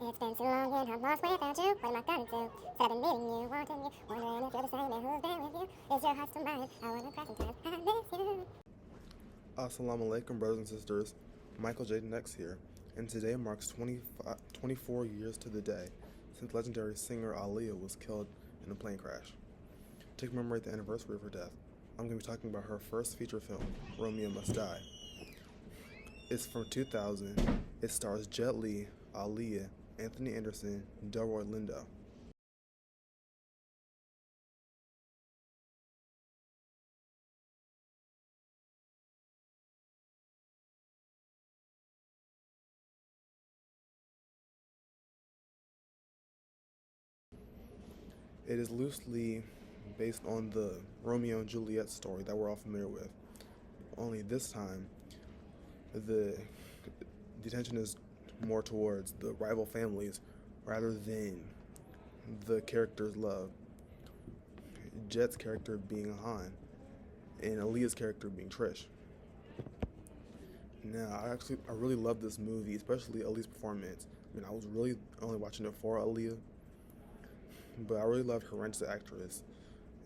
It's been too long and I'm lost without you. What am I gonna do? Said I've been needing you, wanting you, wondering if you're the same and who's been with you. Is your heart still mine? I wanna cry sometimes. I miss you. Assalamu alaikum, brothers and sisters. Michael J. Next here, and today marks 24 years to the day since legendary singer Aaliyah was killed in a plane crash. To commemorate the anniversary of her death, I'm going to be talking about her first feature film, Romeo Must Die. It's from 2000. It stars Jet Li, Aaliyah, Anthony Anderson, Delroy, Lindo. It is loosely based on the Romeo and Juliet story that we're all familiar with. Only this time, the attention is more towards the rival families rather than the character's love. Jet's character being Han, and Aaliyah's character being Trish. Now, I really love this movie, especially Aaliyah's performance. I mean, I was really only watching it for Aaliyah, but I really loved her as an actress.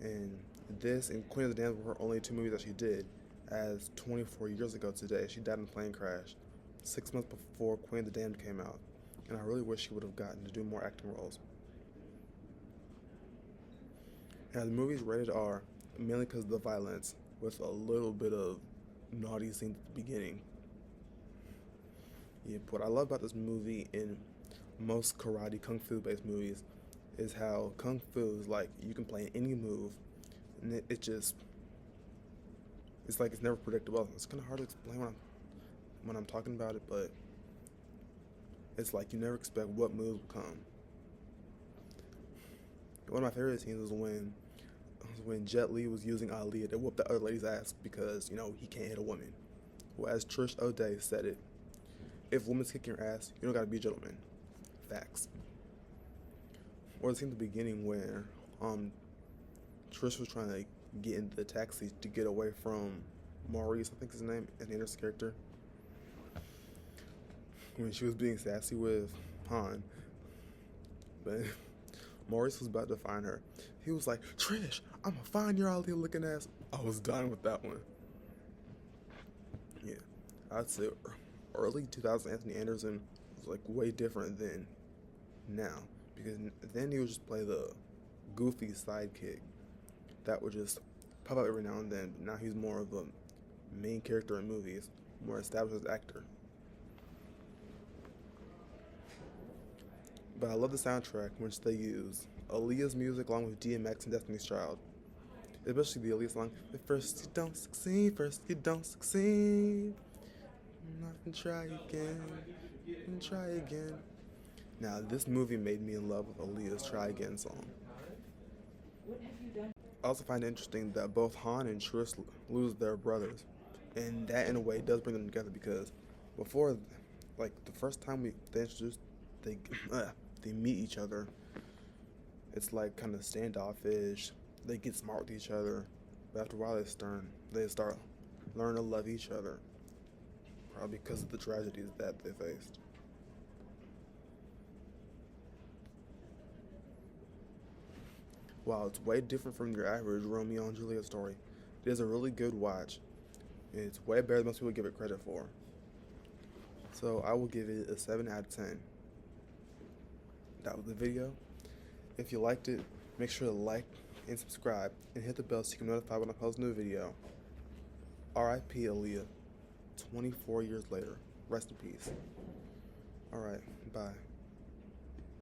And this and Queen of the Damned were her only two movies that she did, as 24 years ago today, she died in a plane crash 6 months before Queen of the Damned came out. And I really wish she would have gotten to do more acting roles. Now, the movie's rated R, mainly because of the violence, with a little bit of naughty scenes at the beginning. Yeah, what I love about this movie in most karate kung fu based movies is how kung fu is like you can play any move, and it's like it's never predictable. It's kind of hard to explain when I'm talking about it, but it's like you never expect what move will come. One of my favorite scenes was when Jet Li was using Aaliyah to whoop the other lady's ass because he can't hit a woman. Well, as Trish O'Day said it, if a woman's kicking your ass, you don't gotta be a gentleman. Facts. Or the scene at the beginning where Trish was trying to get into the taxi to get away from Maurice, I think his name, and Anderson's character. When she was being sassy with Han, but Maurice was about to find her. He was like, "Trish, I'm gonna find your Aaliyah looking ass." I was done with that one. Yeah, I'd say early 2000 Anthony Anderson was like way different than now, because then he would just play the goofy sidekick that would just pop up every now and then. But now he's more of a main character in movies, more established as actor. But I love the soundtrack, which they use Aaliyah's music along with DMX and Destiny's Child, especially the Aaliyah song. At first you don't succeed, first you don't succeed. Nothing, try again, and try again. Now, this movie made me in love with Aaliyah's Try Again song. I also find it interesting that both Han and Trish lose their brothers, and that in a way does bring them together because before, like the first time they meet each other, it's like kind of standoffish. They get smart with each other, but after a while they start learning to love each other, probably because of the tragedies that they faced. While it's way different from your average Romeo and Juliet story, it is a really good watch. It's way better than most people give it credit for. So I will give it a 7 out of 10. That was the video. If you liked it, make sure to like and subscribe and hit the bell so you can be notified when I post a new video. R.I.P. Aaliyah, 24 years later. Rest in peace. Alright, bye.